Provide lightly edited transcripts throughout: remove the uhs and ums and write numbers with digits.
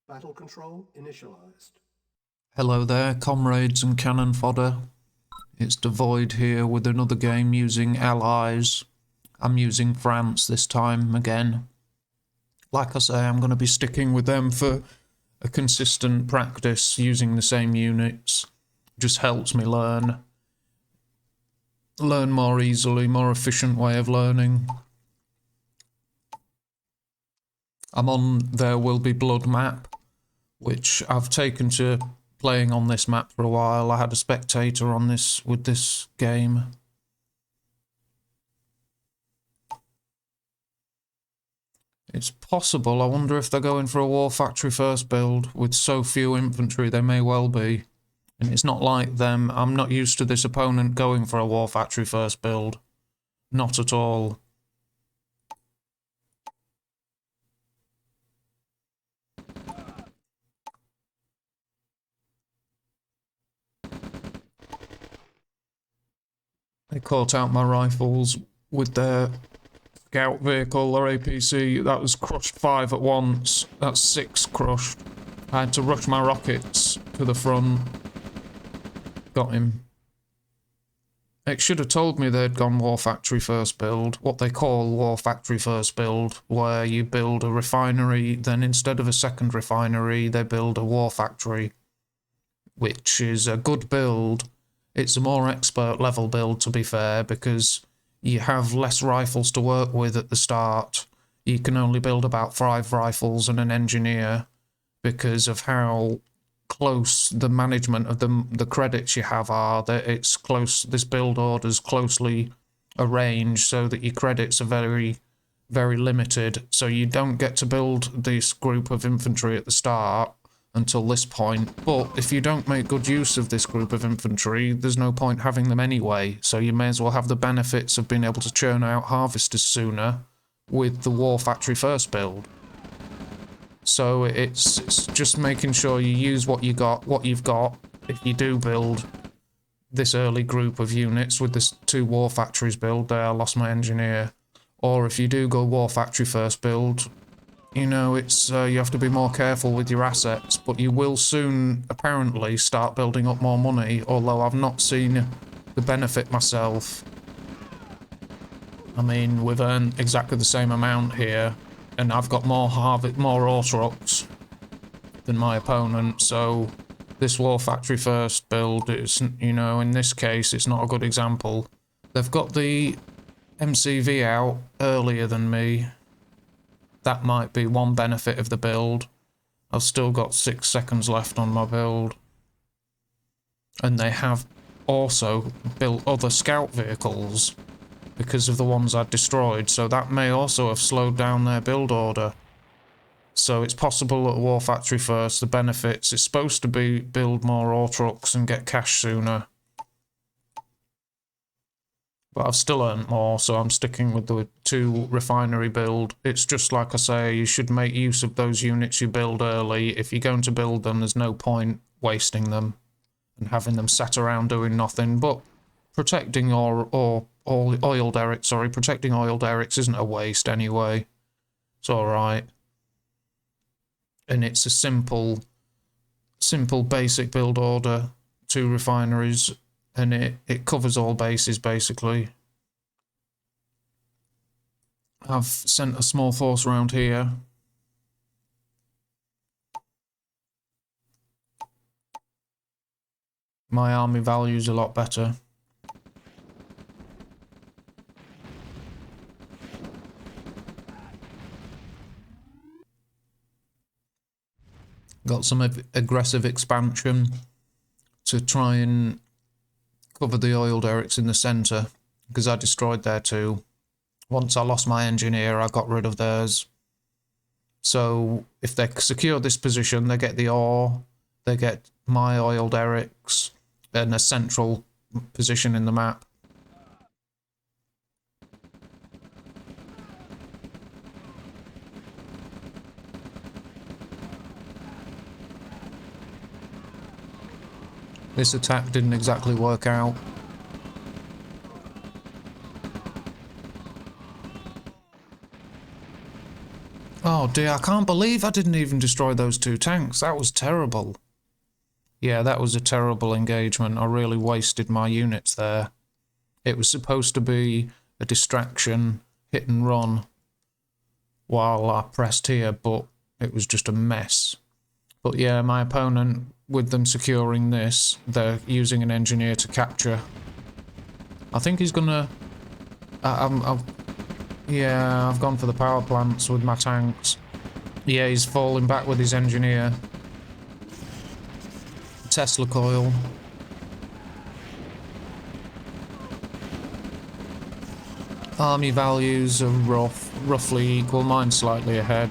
Battle control initialized. Hello there, comrades and cannon fodder. It's Dvoid here with another game using allies. I'm using France this time again. Like I say, I'm going to be sticking with them for a consistent practice using the same units. Just helps me learn more easily, more efficient way of learning. I'm on There Will Be Blood map, which I've taken to playing on this map for a while. I had a spectator on this with this game. It's possible. I wonder if they're going for a War Factory first build. With so few infantry, they may well be. And it's not like them. I'm not used to this opponent going for a War Factory first build. Not at all. They caught out my rifles with their scout vehicle or APC. That was crushed 5 at once. That's 6 crushed. I had to rush my rockets to the front. Got him. It should have told me they'd gone War Factory first build. What they call War Factory first build, where you build a refinery, then instead of a second refinery, they build a War Factory, which is a good build. It's a more expert level build, to be fair, because you have less rifles to work with at the start. You can only build about 5 rifles and an engineer because of how close the management of the credits you have are. That it's close. This build order's closely arranged so that your credits are very, very limited. So you don't get to build this group of infantry at the start until this point, but if you don't make good use of this group of infantry, there's no point having them anyway, so you may as well have the benefits of being able to churn out harvesters sooner with the War Factory first build. So it's just making sure you use what you've got, if you do build this early group of units with this 2 War Factories build. There, I lost my engineer. Or if you do go War Factory first build, you know, it's you have to be more careful with your assets, but you will soon, apparently, start building up more money, although I've not seen the benefit myself. I mean, we've earned exactly the same amount here, and I've got more ore trucks than my opponent, so this War Factory first build is, you know, in this case, it's not a good example. They've got the MCV out earlier than me. That might be one benefit of the build. I've still got 6 seconds left on my build. And they have also built other scout vehicles because of the ones I'd destroyed, so that may also have slowed down their build order. So it's possible at War Factory first, the benefits, it's supposed to be build more ore trucks and get cash sooner. But I've still earned more, so I'm sticking with the 2 refinery build. It's just like I say, you should make use of those units you build early. If you're going to build them, there's no point wasting them and having them sat around doing nothing. But protecting oil derricks, protecting oil derricks isn't a waste anyway. It's alright. And it's a simple basic build order, 2 refineries. And it covers all bases, basically. I've sent a small force around here. My army value's a lot better. Got some aggressive expansion to try and cover the oil derricks in the centre, because I destroyed there too. Once I lost my engineer, I got rid of theirs. So if they secure this position, they get the ore, they get my oil derricks, and a central position in the map. This attack didn't exactly work out. Oh dear, I can't believe I didn't even destroy those 2 tanks. That was terrible. Yeah, that was a terrible engagement. I really wasted my units there. It was supposed to be a distraction, hit and run, while I pressed here, but it was just a mess. But yeah, my opponent, with them securing this, they're using an engineer to capture. I think he's gonna... yeah, I've gone for the power plants with my tanks. Yeah, he's falling back with his engineer. Tesla coil. Army values are roughly equal, mine slightly ahead.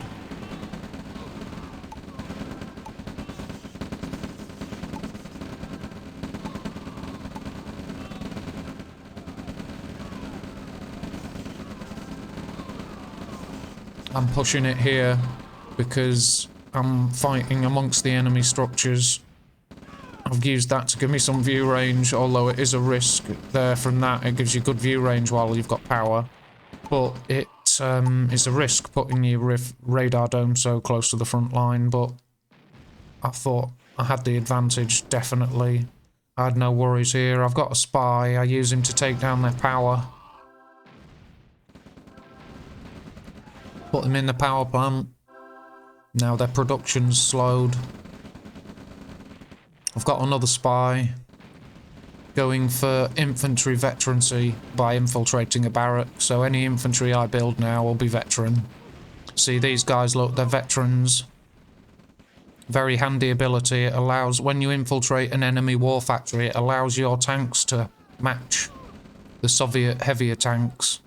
I'm pushing it here because I'm fighting amongst the enemy structures. I've used that to give me some view range, although it is a risk there from that. It gives you good view range while you've got power. But it's a risk putting your radar dome so close to the front line, but I thought I had the advantage, definitely. I had no worries here. I've got a spy. I use him to take down their power. Put him in the power plant. Now their production's slowed. I've got another spy going for infantry veterancy by infiltrating a barrack. So any infantry I build now will be veteran. See, these guys, look, they're veterans. Very handy ability. It allows, when you infiltrate an enemy war factory, it allows your tanks to match the Soviet heavier tanks.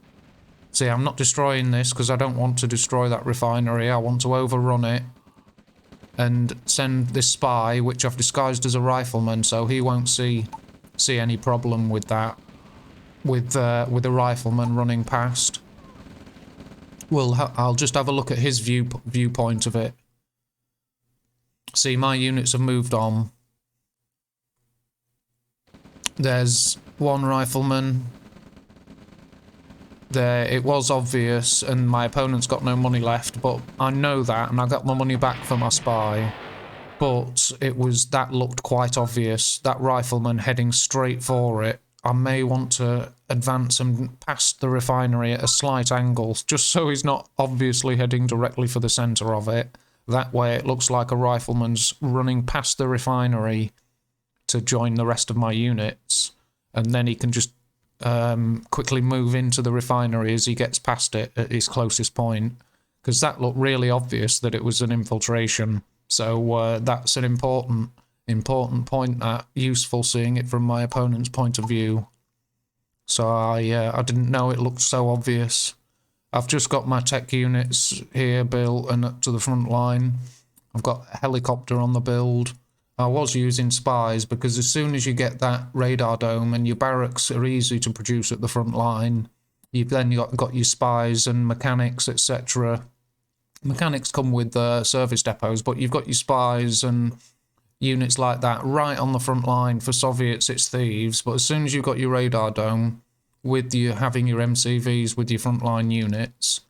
See, I'm not destroying this because I don't want to destroy that refinery. I want to overrun it and send this spy, which I've disguised as a rifleman, so he won't see any problem with that. With a rifleman running past. I'll just have a look at his viewpoint of it. See, my units have moved on. There's one rifleman. There, it was obvious, and my opponent's got no money left, but I know that, and I got my money back for my spy. But that looked quite obvious. That rifleman heading straight for it. I may want to advance him past the refinery at a slight angle, just so he's not obviously heading directly for the centre of it. That way it looks like a rifleman's running past the refinery to join the rest of my units, and then he can just quickly move into the refinery as he gets past it at his closest point, because that looked really obvious that it was an infiltration. So that's an important point, that useful seeing it from my opponent's point of view. So I didn't know it looked so obvious. I've just got my tech units here built and up to the front line. I've got a helicopter on the build. I was using spies because as soon as you get that radar dome, and your barracks are easy to produce at the front line, you've then got your spies and mechanics, etc. Mechanics come with service depots, but you've got your spies and units like that right on the front line. For Soviets, it's thieves, but as soon as you've got your radar dome, with you having your MCVs with your frontline units,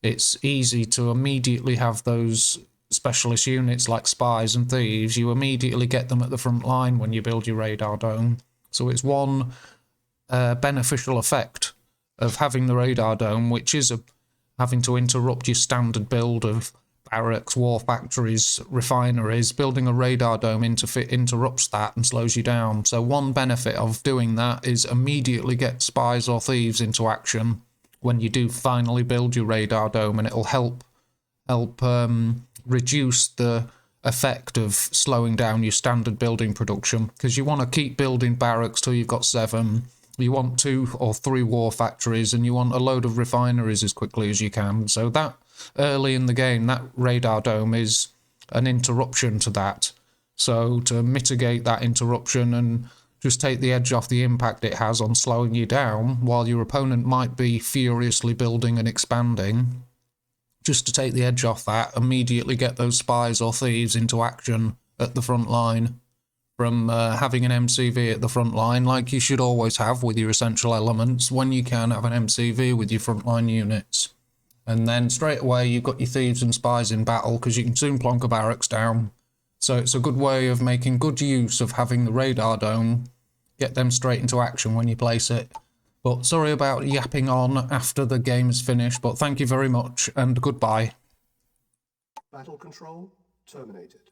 it's easy to immediately have those specialist units like spies and thieves. You immediately get them at the front line when you build your radar dome. So it's one beneficial effect of having the radar dome, which is having to interrupt your standard build of barracks, war factories, refineries. Building a radar dome interrupts that and slows you down. So one benefit of doing that is immediately get spies or thieves into action when you do finally build your radar dome, and it'll help reduce the effect of slowing down your standard building production, because you want to keep building barracks till you've got 7. You want 2 or 3 war factories, and you want a load of refineries as quickly as you can. So that early in the game, that radar dome is an interruption to that. So to mitigate that interruption and just take the edge off the impact it has on slowing you down while your opponent might be furiously building and expanding, just to take the edge off that, immediately get those spies or thieves into action at the front line from having an MCV at the front line, like you should always have with your essential elements. When you can have an MCV with your frontline units, And then straight away you've got your thieves and spies in battle, because you can soon plonk a barracks down. So it's a good way of making good use of having the radar dome. Get them straight into action when you place it. But sorry about yapping on after the game is finished, but thank you very much and goodbye. Battle control terminated.